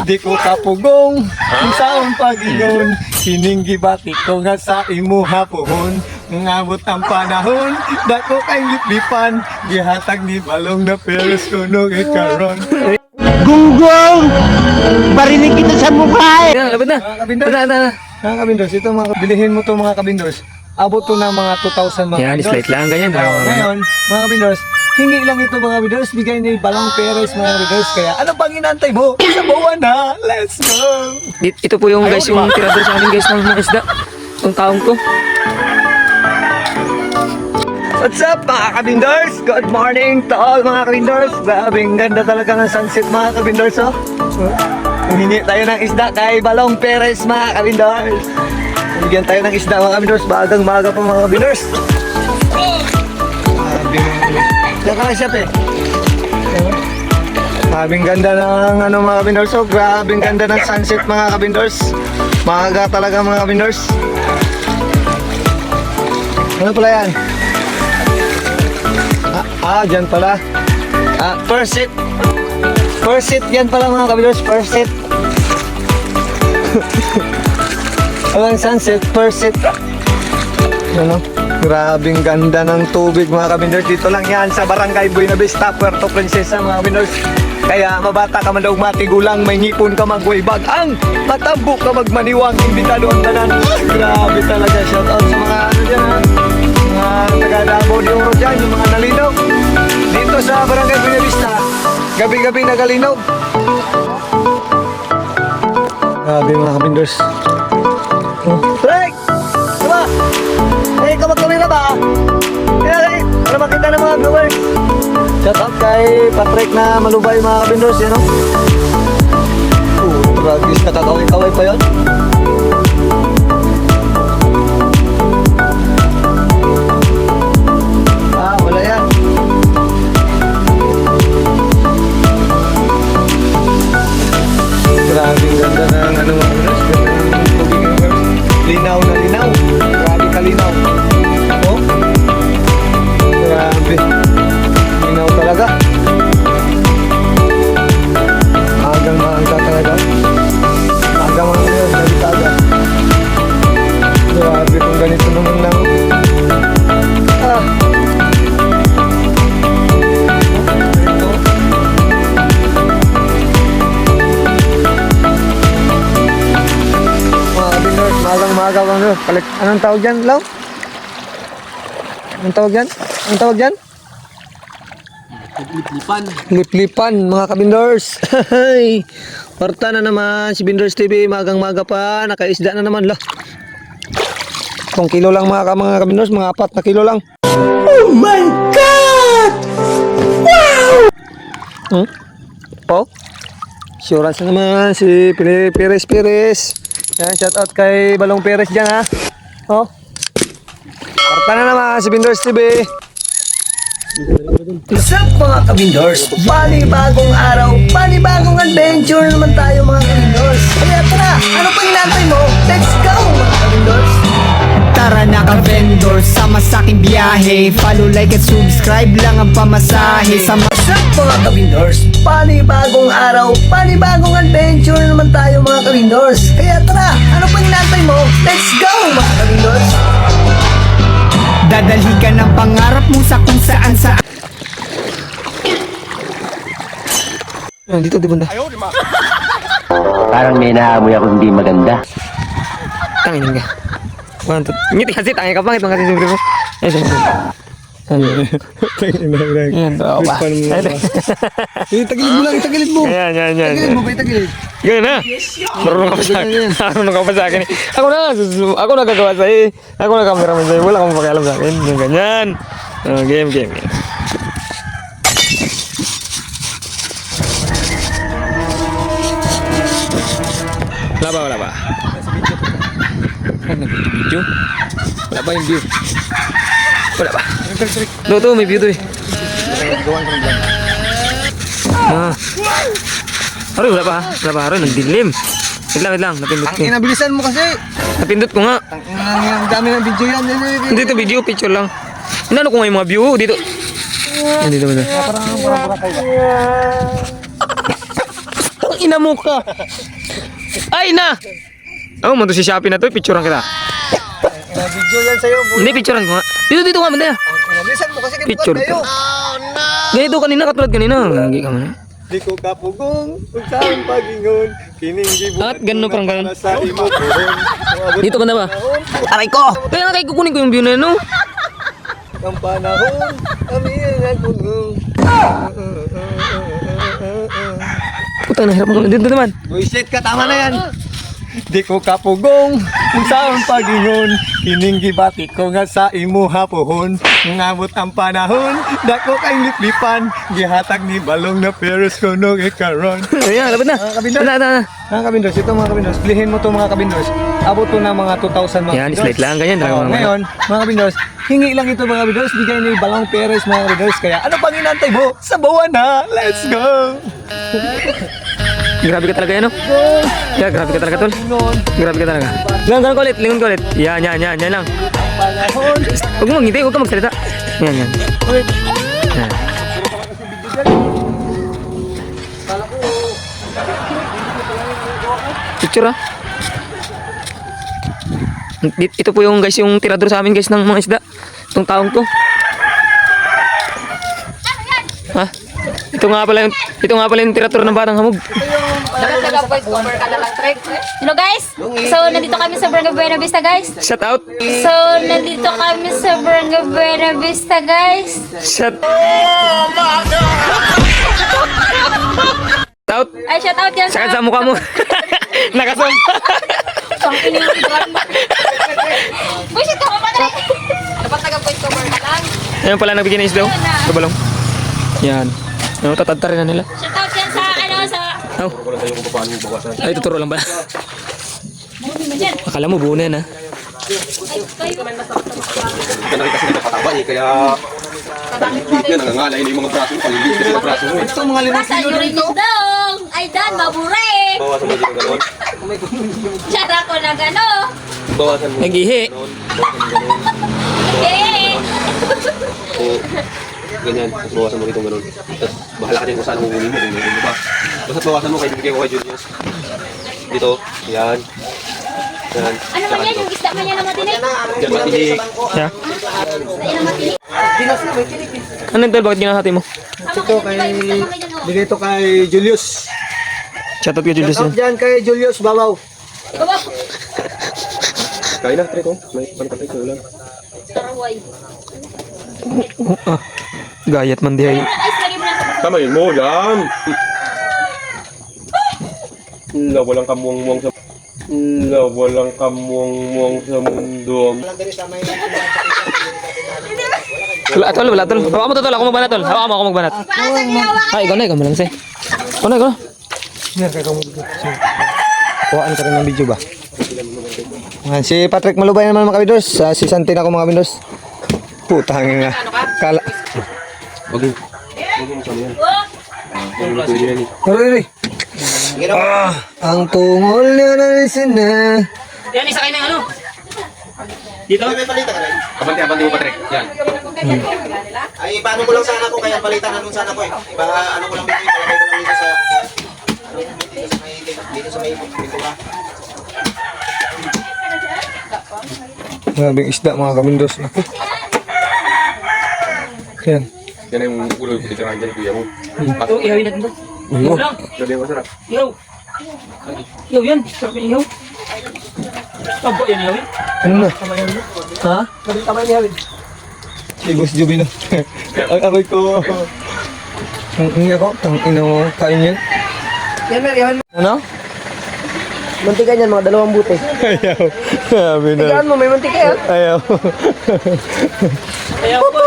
Di ko kapugong kung saan pag-iyon. Sininggi-bati ko nga sa imo hapon. Ngabot ang panahon, dako kay lipan. Gihatag ni balong na peres ko nung ikaron. Gunggong! Barinig kita sa mukha eh! Labad na. Mga kabindors, Labad na. mga kabindors, ito mga bilihin mo to mga kabindors. Abot to ng mga 2,000 mga Yan, kabindors. slight lang ganyan. Ngayon, mga kabindors, hingi lang ito mga kabindors, bigay ni Balong Perez mga kabindors. Kaya ano bang inantay mo? Sabawan na! Let's go! Ito po yung guys, yung tirador sa amin guys ng mga isda. Ang taong to. What's up mga kabindors? Good morning to all mga kabindors. Grabing ganda talaga ng sunset mga kabindors oh. Hingi tayo ng isda kay Balong Perez mga kabindors. Bigyan tayo ng isda mga kabindors. Bagang maga pa mga kabindors. Diyan ka lang siya pe. Grabing ganda ng ano mga kabindors oh. Grabing ganda ng sunset mga kabindors. Maga talaga mga kabindors. Ano pala yan? Dyan pala. First sit. First sit, yan pala mga kabindors. First sit. Walang sunset, first sit. Ano? Grabing ganda ng tubig mga kabindors. Dito lang yan sa Barangay Buena Vista, Puerto Princesa mga kabindors. Kaya mabata ka man daw matigulang, may ngipon ka magwaybag. Ang matambo ka magmaniwang, imbitado ang tanan. Grabe talaga. Shout out sa mga ano dyan ha. Mga taga-Davao de Oro dyan, yung mga nalinaw. Dito sa Barangay Buena Vista, gabi-gabi nagalinaw. Grabe mga kabindors. Trek! Diba? Eh, kamagkami na ba? Eh, para makita ng mga viewers. Shout out kay Patrick na malubay mga kabindors, yan o. Tragis, nakakaway-kaway pa yun. Wala yan. Grabe ganda ng ano mga kabindors. Ganda ng tubig ng kabindors. Linaw na linaw. Grabe kalinaw. Oh. Grabe. Linaw talaga. Agang maaga talaga. Agang maaga. Ganito aga. Grabe kung ganito naman lang. Maaga bang no? Anong tawag dyan, Law? Anong tawag dyan? Anong tawag dyan? Liplipan. Liplipan, mga kabindors. Parta na naman si Bindors TV, magang-maga pa, nakaisda na naman, Law. 2 kilo lang mga kabindors, mga 4 na kilo lang. Oh my God! Wow! Oh? Assurance na naman si Perez. Yan, shout out kay Balong Perez dyan ha. Oh. Parta na naman si Bindors TV. What's up mga kabindors? Panibagong araw, panibagong adventure naman tayo mga kabindors. Kaya tara, ano pa hinantay mo? Let's go mga kabindors! Tara na ka-vendor, sama sa aking biyahe. Follow, like at subscribe lang ang pamasahe. What's up mga kabindors? Panibagong araw, panibagong adventure naman tayo mga kabindors. Kaya tara, ano pa hinantay mo? Let's go mga kabindors! Dadalhi ka ng pangarap mo sa kung saan saan. Dito di banda. Parang may naamoy ako hindi maganda. Tangin ka. Ngiti kasi, tangin ka pangit mga kasi siyempre mo. Ay, siyempre. Yan, tao ba? Tagilid mo lang, tagilid mo. Yan. Tagilid mo ba, tagilid? Ganyan na. Marunong ka pa sa akin. Marunong ka pa sa akin. Ako na gagawa sa'yo. Ako na cameraman sa'yo. Wala kang pakialam sa akin. Yung ganyan. Game. Wala ba? Video? Wala ba yung view? Wala ba? Ito, may view to eh. Wala pa. Nagdilim. Wait lang. Napindot ko. Ang inabilisan mo kasi. Napindot ko nga. Ang dami ng video yan. Hindi ito video, picture lang. Inano ko nga yung mga view dito. Dito ba? ina mo ka. Ay na. Oh, mo to si Shopee na to, picturean kita. Video yan sa'yo. Hindi picturean ko nga. Dito nga man. Bilisan mo kasi Picture kinukat kayo. Ganito kanina, katulad kanina. Lagi ka man. Di ko kapugong, kung saan pagingon, kininggi At ganun parang ganun. sa imo puhon. Dito ka na ba? Aray ko! Kaya nga kayo kukunin ko yung view na yun, no? Ang panahon, kami ang puno. Puta, nahirap mo. Dito naman. Buisit ka, tama na yan. Di ko kapugong, kung saan pagingon, kininggi batik ko nga sa imo hapuhon. Ngamot ang panahon, dako kay liplipan, gihatag ni balong na peros ko nung ikaron. Ayan, labad na. kabindors. Na. Mga kabindors, ito mga kabindors, plihin mo to mga kabindors. Abot to na mga 2,000 mga Yan, kabindors. slight lang, ganyan. Oo, ngayon, mga kabindors, hingi lang ito mga kabindors, bigay ni Balong Perez mga kabindors. Kaya ano pang inantay mo? Sabawan na! Let's go! Grabe ka talaga yan, no? Yeah, grabe ka talaga, tol. Grabe ka talaga. Lingon ko ulit, lingon ko ulit. Yan lang. Panahon, Huwag mo magngiti, huwag ka magsalita. Yan. ulit. Yan. Picture, ah. Ito po yung guys, yung tirador sa amin guys ng mga isda. Itong taong to. Ha? Ito nga pala yung tirador ng batang hamog. Hello guys! So, nandito kami sa Barangay Buena Vista guys. Shout out. So, nandito kami sa Barangay Buena Vista guys. Shout out. Ay, shout out yan Sakit sa mukha mo. Nakasam. Ang iniwan. Bullshit ka, mamatay! Dapat taga-point cover ka lang. Ayun pala nagbigay ng isdaw. Kabalong. Yan. Ano, tatadta rin na nila. Shout out yan sa, sa... Oh. Ay, tuturo lang ba? Buti mo dyan. Akala mo buo na yan, ha? Ay, kayo. Kanari kasi nakapataba eh, kaya hindi na nangangalay na yung mga braso mo, palilis kasi yung braso mo eh. Ito mga limang Nasa kilo yurin dito. dong! Ay, Dan, mabure! Bawasan mo dito ng gano'n. Tsara ko na gano! Bawasan mo. Nag-ihi. Gano'n. Bawasan mo gano'n. Eh! O, ganyan. Tapos bawasan mo dito ng gano'n. Tapos bahala ka din kung saan mo kunin mo. Kung meron mo ba. Basta bawasan mo, kaya bibigay ko kay Julius. Dito. Yan. Yan. Ano man yan? Yung isda man yan na matinik? Yan, matinig. Yeah. Isda yan na matinik? Ano yung tol? Bakit ginahati mo? Ito kay, bigay ito kay Julius. Shout out kay Julius Shout yan. out dyan kay Julius Babaw. Baba! Kain na, Treko. May pantatay ko ulan. Taraway. Gayat man di ay. Ay, lagi mo na sa Tama yun mo, yan. Walang kamuang-muang sa... Walang kamuang-muang sa mundo. Wala tol. Hawakan mo to tol. Ako magbanat tol. Hawakan mo ako magbanat. Ay, ikaw na lang say. Ikaw na. Yan, kaya kamo. Kuhaan ka rin ng video ba? Yan, si Patrick Malubay naman mga kabindors. Si Santin ako mga kabindors. Putang nga. Kala. Wag mo sa yan. Pwede yan eh. Hurry. Ang tungol na nalisin na. Yan, isa kayo ng ano? Dito? Abante mo, Patrick. Yan. Ay, paano ko lang sana ko kaya palitan na nun sana ko eh. Iba ano ko lang dito, palagay ko lang dito sa dito sa may dito ba. Grabing isda mga kabindors. Ako. Yan. Yan na yung ulo yung pitirahan dyan, kuya mo. Ito, ihawin natin to. Ulo. Sabi yung masarap. Ihaw. Ihaw yan. Sarap yung ihaw. Tabo yan ihawin. Ano na? Ha? Tama niya rin. Si Boss Juby na. Ang ako'y ko. Ang ina ko. Ang ina mo. Kain yan. Ano? Mantika niyan, mga 2 buti. Ayaw. Sabi na. Saan mo, may mantika yan? Ayaw. Ayaw po.